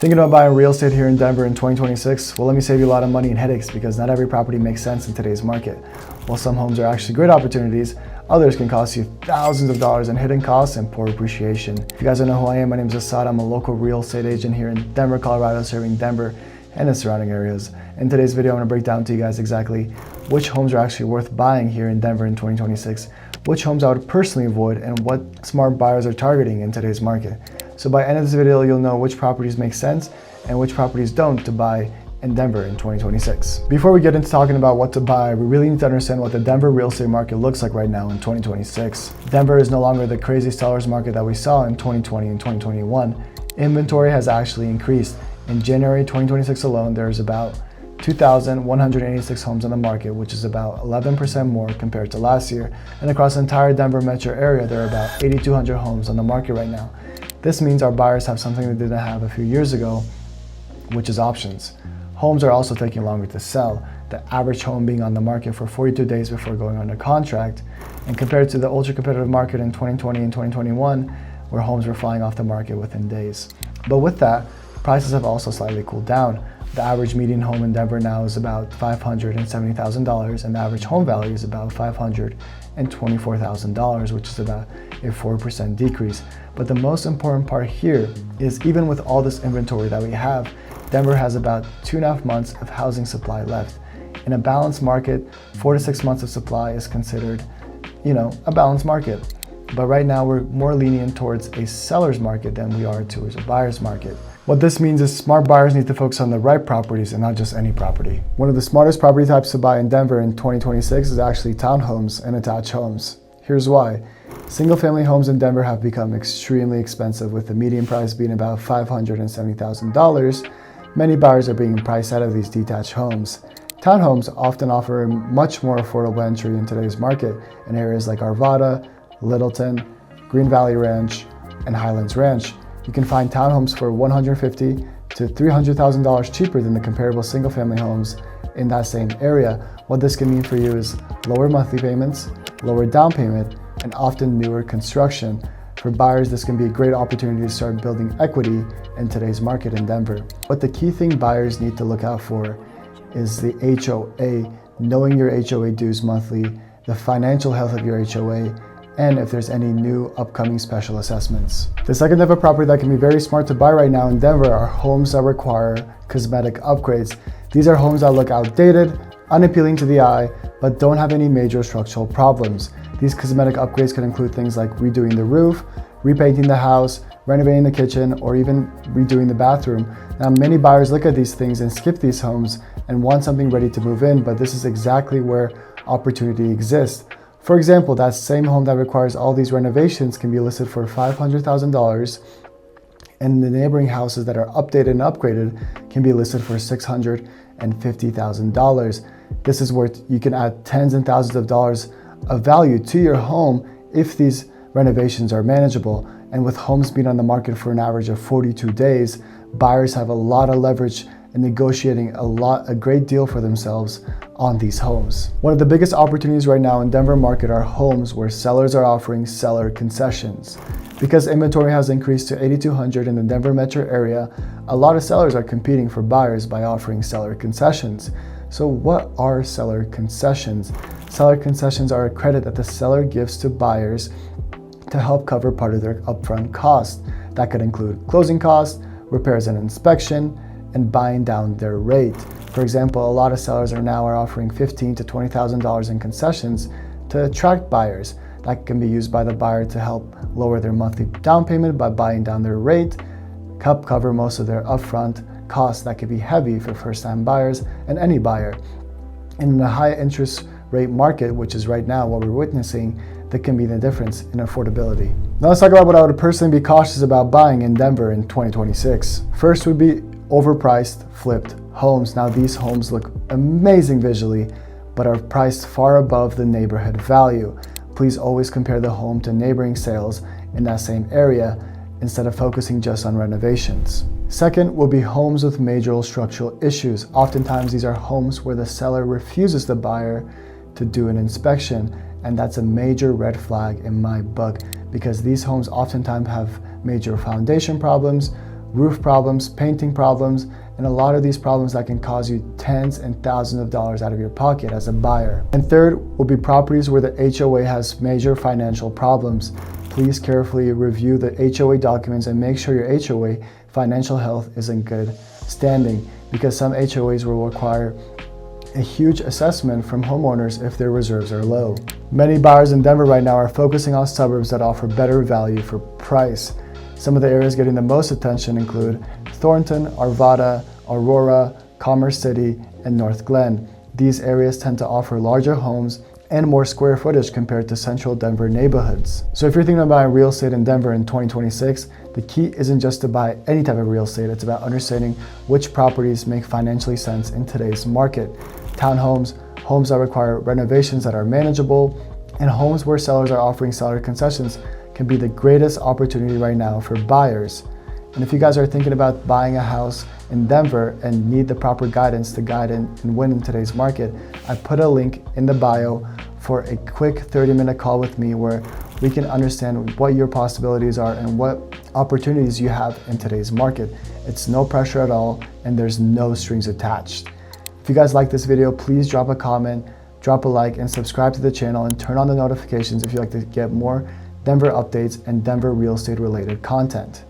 Thinking about buying real estate here in Denver in 2026? Well, let me save you a lot of money and headaches because not every property makes sense in today's market. While some homes are actually great opportunities, others can cost you thousands of dollars in hidden costs and poor appreciation. If you guys don't know who I am, my name is Asad. I'm a local real estate agent here in Denver, Colorado, serving Denver and the surrounding areas. In today's video, I'm going to break down to you guys exactly which homes are actually worth buying here in Denver in 2026, which homes I would personally avoid, and what smart buyers are targeting in today's market. So by the end of this video, you'll know which properties make sense and which properties don't to buy in Denver in 2026. Before we get into talking about what to buy, we really need to understand what the Denver real estate market looks like right now in 2026. Denver is no longer the crazy sellers market that we saw in 2020 and 2021. Inventory has actually increased. In January 2026 alone, there's about 2,186 homes on the market, which is about 11% more compared to last year. And across the entire Denver metro area, there are about 8,200 homes on the market right now. This means our buyers have something they didn't have a few years ago, which is options. Homes are also taking longer to sell, the average home being on the market for 42 days before going under contract, and compared to the ultra competitive market in 2020 and 2021, where homes were flying off the market within days. But with that, prices have also slightly cooled down. The average median home in Denver now is about $570,000, and the average home value is about $524,000, which is about a 4% decrease. But the most important part here is even with all this inventory that we have, Denver has about 2.5 months of housing supply left. In a balanced market, 4 to 6 months of supply is considered, a balanced market. But right now we're more lenient towards a seller's market than we are towards a buyer's market. What this means is smart buyers need to focus on the right properties and not just any property. One of the smartest property types to buy in Denver in 2026 is actually townhomes and attached homes. Here's why. Single-family homes in Denver have become extremely expensive, with the median price being about $570,000. Many buyers are being priced out of these detached homes. Townhomes often offer a much more affordable entry in today's market in areas like Arvada, Littleton, Green Valley Ranch, and Highlands Ranch. You can find townhomes for $150,000 to $300,000 cheaper than the comparable single-family homes in that same area. What this can mean for you is lower monthly payments, lower down payment, and often newer construction. For buyers, this can be a great opportunity to start building equity in today's market in Denver. But the key thing buyers need to look out for is the HOA, knowing your HOA dues monthly, the financial health of your HOA, and if there's any new upcoming special assessments. The second type of property that can be very smart to buy right now in Denver are homes that require cosmetic upgrades. These are homes that look outdated, unappealing to the eye, but don't have any major structural problems. These cosmetic upgrades can include things like redoing the roof, repainting the house, renovating the kitchen, or even redoing the bathroom. Now, many buyers look at these things and skip these homes and want something ready to move in, but this is exactly where opportunity exists. For example, that same home that requires all these renovations can be listed for $500,000, and the neighboring houses that are updated and upgraded can be listed for $650,000. This is where you can add tens and thousands of dollars of value to your home if these renovations are manageable. And with homes being on the market for an average of 42 days, buyers have a lot of leverage in negotiating a great deal for themselves on these homes. One of the biggest opportunities right now in Denver market are homes where sellers are offering seller concessions. Because inventory has increased to 8,200 in the Denver metro area, a lot of sellers are competing for buyers by offering seller concessions. So what are seller concessions? Seller concessions are a credit that the seller gives to buyers to help cover part of their upfront cost. That could include closing costs, repairs and inspection, and buying down their rate. For example, a lot of sellers are offering $15,000 to $20,000 in concessions to attract buyers. That can be used by the buyer to help lower their monthly down payment by buying down their rate, help cover most of their upfront costs that could be heavy for first-time buyers and any buyer. In a high interest rate market, which is right now what we're witnessing, that can be the difference in affordability. Now let's talk about what I would personally be cautious about buying in Denver in 2026. First would be overpriced flipped homes. Now these homes look amazing visually, but are priced far above the neighborhood value. Please always compare the home to neighboring sales in that same area instead of focusing just on renovations. Second will be homes with major structural issues. Oftentimes these are homes where the seller refuses the buyer to do an inspection, and that's a major red flag in my book, because these homes oftentimes have major foundation problems, roof problems, painting problems, and a lot of these problems that can cause you tens and thousands of dollars out of your pocket as a buyer. And third will be properties where the HOA has major financial problems. Please carefully review the HOA documents and make sure your HOA financial health is in good standing, because some HOAs will require a huge assessment from homeowners if their reserves are low. Many buyers in Denver right now are focusing on suburbs that offer better value for price. Some of the areas getting the most attention include Thornton, Arvada, Aurora, Commerce City, and North Glen. These areas tend to offer larger homes and more square footage compared to central Denver neighborhoods. So if you're thinking about buying real estate in Denver in 2026, the key isn't just to buy any type of real estate, it's about understanding which properties make financially sense in today's market. Townhomes, homes that require renovations that are manageable, and homes where sellers are offering seller concessions can be the greatest opportunity right now for buyers. And if you guys are thinking about buying a house in Denver and need the proper guidance to guide and win in today's market, I put a link in the bio for a quick 30-minute call with me where we can understand what your possibilities are and what opportunities you have in today's market. It's no pressure at all, and there's no strings attached. If you guys like this video, please drop a comment, drop a like, and subscribe to the channel and turn on the notifications if you'd like to get more Denver updates and Denver real estate related content.